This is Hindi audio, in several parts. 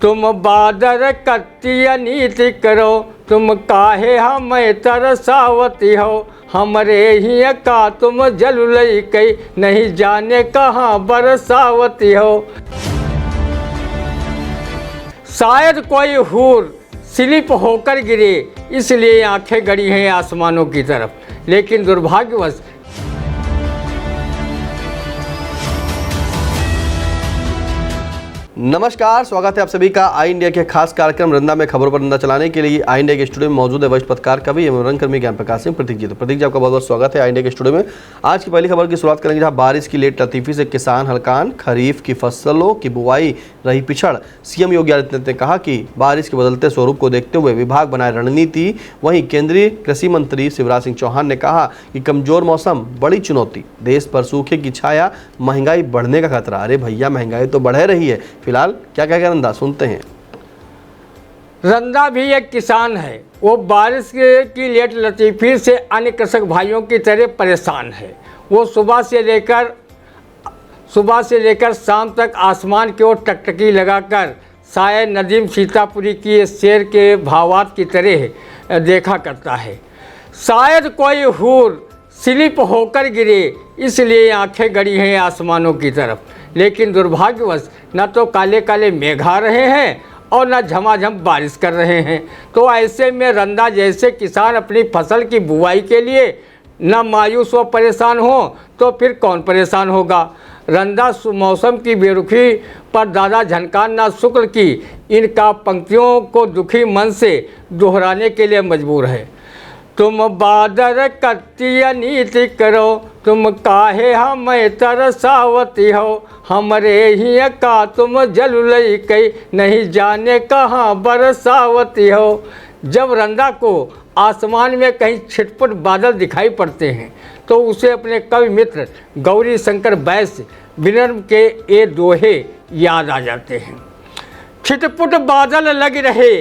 तुम बादर कत्ती नीति करो, तुम काहे हमें तरसावती हो। हमरे ही का तुम जलुलई कई, नहीं जाने कहाँ बरसावती हो। शायद कोई हूर स्लिप होकर गिरे, इसलिए आंखें गड़ी हैं आसमानों की तरफ, लेकिन दुर्भाग्यवश नमस्कार, स्वागत है आप सभी का आई इंडिया के खास कार्यक्रम रंदा में खबरों पर रंदा चलाने के लिए आई इंडिया के स्टूडियो में मौजूद है वरिष्ठ पत्रकार कवि एवं रंगकर्मी ज्ञान प्रकाश सिंह प्रतीक जी। तो प्रतीक जी, आपका बहुत बहुत स्वागत है आई इंडिया के स्टूडियो में। आज की पहली खबर की शुरुआत करेंगे जहां बारिश की लेट लतीफी से किसान हलकान, खरीफ की फसलों की बुआई रही पिछड़। सीएम योगी आदित्यनाथ ने कहा कि बारिश के बदलते स्वरूप को देखते हुए विभाग बनाए रणनीति। वहीं केंद्रीय कृषि मंत्री शिवराज सिंह चौहान ने कहा कि कमजोर मौसम बड़ी चुनौती, देश पर सूखे की छाया, महंगाई बढ़ने का खतरा। अरे भैया, महंगाई तो बढ़ रही है, फिलहाल क्या कहेगा रंदा, सुनते हैं। रंदा भी एक किसान है, वो बारिश की लेट लतीफी से अन्य कृषक भाइयों की तरह परेशान है। वो सुबह से लेकर शाम तक आसमान की ओर टकटकी लगाकर शायद नदीम सीतापुरी की शेर के भावात की तरह देखा करता है। शायद कोई हूर स्लिप होकर गिरे, इसलिए आंखें गड़ी हैं आसमानों की तरफ, लेकिन दुर्भाग्यवश न तो काले काले मेघ आ रहे हैं और न झमाझम बारिश कर रहे हैं। तो ऐसे में रंदा जैसे किसान अपनी फसल की बुआई के लिए न मायूस व परेशान हो तो फिर कौन परेशान होगा। रंदा मौसम की बेरुखी पर दादा झनकारनाथ शुक्ल की इनका पंक्तियों को दुखी मन से दोहराने के लिए मजबूर है। तुम बादर कत्ती नीति करो, तुम काहे हमें तरसावती हो। हमरे ही का तुम जलुलई कई, नहीं जाने कहाँ बरसावती हो। जब रंदा को आसमान में कहीं छिटपुट बादल दिखाई पड़ते हैं तो उसे अपने कवि मित्र गौरी शंकर बैस विनम्र के ये दोहे याद आ जाते हैं। छिटपुट बादल लग रहे,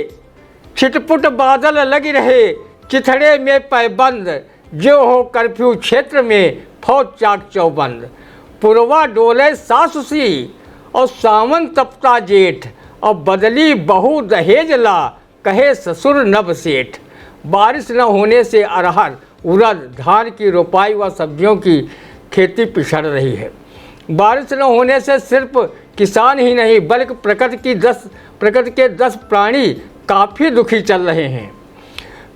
छिटपुट बादल लग रहे, चिथड़े में पैबंद, जो हो कर्फ्यू क्षेत्र में फौज चाक चौबंद। पुरवा डोले सासुसी और सावन तपता जेठ, और बदली बहू दहेज ला, कहे ससुर नभ सेठ। बारिश न होने से अरहर, उड़द, धान की रोपाई व सब्जियों की खेती पिछड़ रही है। बारिश न होने से सिर्फ किसान ही नहीं बल्कि प्रकृति के 10 प्राणी काफ़ी दुखी चल रहे हैं।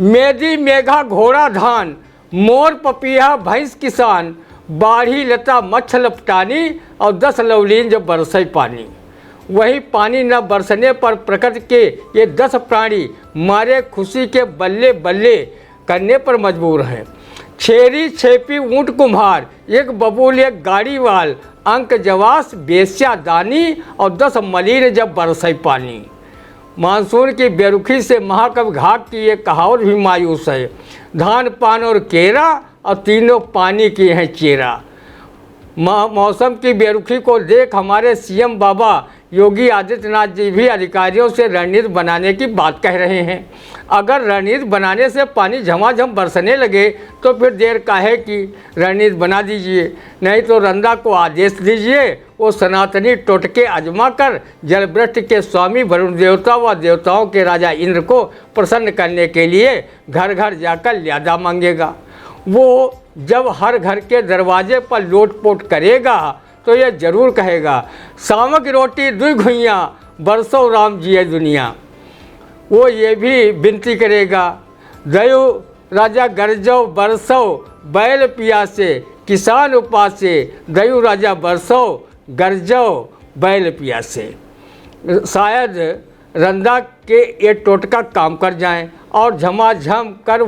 मेदी मेघा घोड़ा धान, मोर पपीहा भैंस किसान, बाढ़ी लता मच्छ लपटानी, और 10 लवलीन जब बरसे पानी। वही पानी न बरसने पर प्रकृति के ये 10 प्राणी मारे खुशी के बल्ले बल्ले करने पर मजबूर हैं। छेरी छेपी ऊँट कुम्हार, एक बबूल एक गाड़ी वाल, अंक जवास बेस्या दानी, और 10 मलिन जब बरसे पानी। मानसून की बेरुखी से महाकवि घाट की ये कहावत भी मायूस है। धान पान और केरा, और तीनों पानी की हैं चेरा। मौसम की बेरुखी को देख हमारे सीएम बाबा योगी आदित्यनाथ जी भी अधिकारियों से रणनीति बनाने की बात कह रहे हैं। अगर रणनीति बनाने से पानी झमाझम बरसने लगे तो फिर देर काहे की, रणनीति बना दीजिए। नहीं तो रंदा को आदेश दीजिए, वो सनातनी टोटके आजमा कर जलवृष्टि के स्वामी वरुण देवता व देवताओं के राजा इंद्र को प्रसन्न करने के लिए घर घर जाकर ल्यादा मांगेगा। वो जब हर घर के दरवाजे पर लोटपोट करेगा तो ये जरूर कहेगा, सामक रोटी दुई घुइयाँ, बरसो राम जिए दुनिया। वो ये भी विनती करेगा, दयो राजा गरजो बरसो, बैल पियासे, किसान उपासे, दयो राजा बरसो, गरजो बैल पियासे। शायद रंदा के ये टोटका काम कर जाएं और झमाझम कर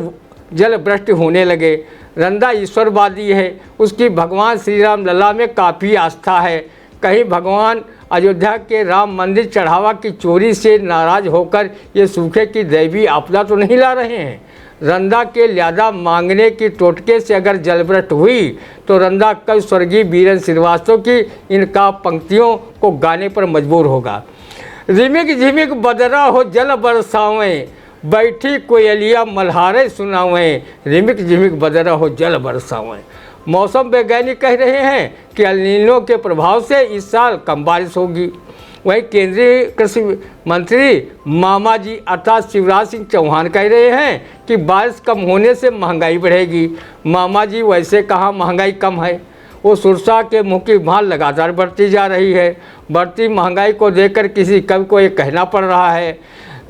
जल वृष्टि होने लगे। रंदा ईश्वरवादी है, उसकी भगवान श्री राम लला में काफ़ी आस्था है। कहीं भगवान अयोध्या के राम मंदिर चढ़ावा की चोरी से नाराज़ होकर ये सूखे की दैवी आपदा तो नहीं ला रहे हैं। रंदा के ल्यादा मांगने की टोटके से अगर जलवृष्टि हुई तो रंदा कल स्वर्गीय बीरेंद्र श्रीवास्तव की इनका पंक्तियों को गाने पर मजबूर होगा। रिमिक झिमिक बदरा हो जल बरसावें, बैठी कोयलिया मल्हारे सुनावें, रिमिक झिमिक बदरा हो जल बरसावें। मौसम वैज्ञानिक कह रहे हैं कि एल नीनो के प्रभाव से इस साल कम बारिश होगी। वहीं केंद्रीय कृषि मंत्री मामा जी अर्थात शिवराज सिंह चौहान कह रहे हैं कि बारिश कम होने से महंगाई बढ़ेगी। मामा जी वैसे कहाँ महंगाई कम है, वो सुरसा के मुँह की भाल लगातार बढ़ती जा रही है। बढ़ती महंगाई को देखकर किसी कवि को ये कहना पड़ रहा है,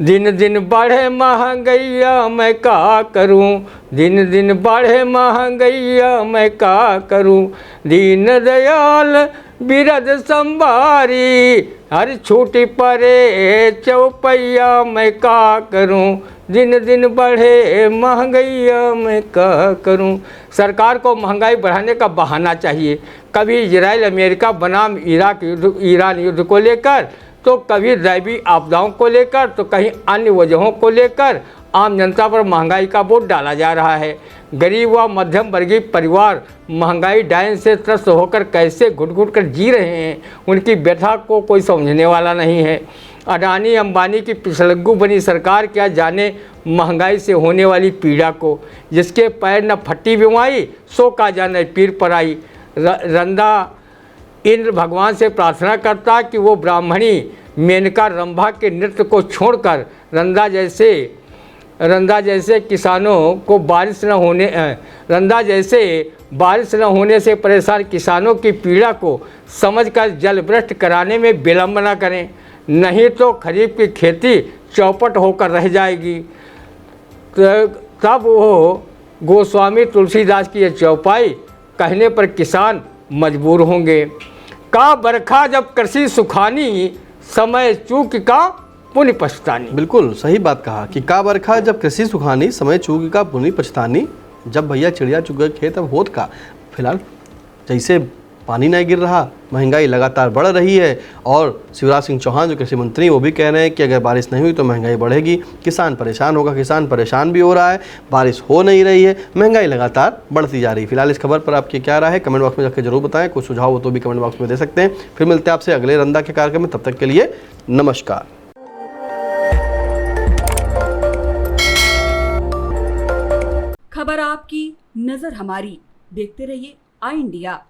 दिन दिन बढ़े महंगैया मैं का करूं, दिन दिन बढ़े महंगैया मैं का करूं, दीन दयाल बिरद संभारी हर छूटी परे चौपैया मैं का करूं, दिन दिन बढ़े महंगैया मैं का करूं। सरकार को महंगाई बढ़ाने का बहाना चाहिए, कभी इजराइल अमेरिका बनाम ईरान युद्ध को लेकर, तो कभी दैवी आपदाओं को लेकर, तो कहीं अन्य वजहों को लेकर आम जनता पर महंगाई का बोझ डाला जा रहा है। गरीब व मध्यम वर्गीय परिवार महंगाई डायन से त्रस्त होकर कैसे घुट घुट कर जी रहे हैं, उनकी व्यथा को कोई समझने वाला नहीं है। अडानी अंबानी की पिछलग्गू बनी सरकार क्या जाने महंगाई से होने वाली पीड़ा को, जिसके पैर न फट्टी बिमाई सो का जाने पीर पर आई। रंदा इंद्र भगवान से प्रार्थना करता कि वो ब्राह्मणी मेनका रंभा के नृत्य को छोड़कर रंदा जैसे किसानों को बारिश न होने से परेशान किसानों की पीड़ा को समझकर जल भ्रष्ट कराने में विलंब न करें, नहीं तो खरीफ की खेती चौपट होकर रह जाएगी। तब वो गोस्वामी तुलसीदास की यह चौपाई कहने पर किसान मजबूर होंगे। का बरखा जब कृषि सुखानी, समय चूक का पुण्य पछतानी। बिल्कुल सही बात कहा कि का बरखा जब कृषि सुखानी, समय चूक का पुण्य पछतानी। जब भैया चिड़िया चुग गए खेत अब होत का। फिलहाल जैसे पानी नहीं गिर रहा, महंगाई लगातार बढ़ रही है और शिवराज सिंह चौहान जो कृषि मंत्री वो भी कह रहे हैं कि अगर बारिश नहीं हुई तो महंगाई बढ़ेगी, किसान परेशान होगा। किसान परेशान भी हो रहा है, बारिश हो नहीं रही है, महंगाई लगातार बढ़ती जा रही है। फिलहाल इस खबर पर आपकी क्या राय है कमेंट बॉक्स में जाकर जरूर बताएं। कुछ सुझाव हो तो भी कमेंट बॉक्स में दे सकते हैं। फिर मिलते हैं आपसे अगले रंदा के कार्यक्रम में, तब तक के लिए नमस्कार। खबर आपकी, नजर हमारी। देखते रहिए आई इंडिया।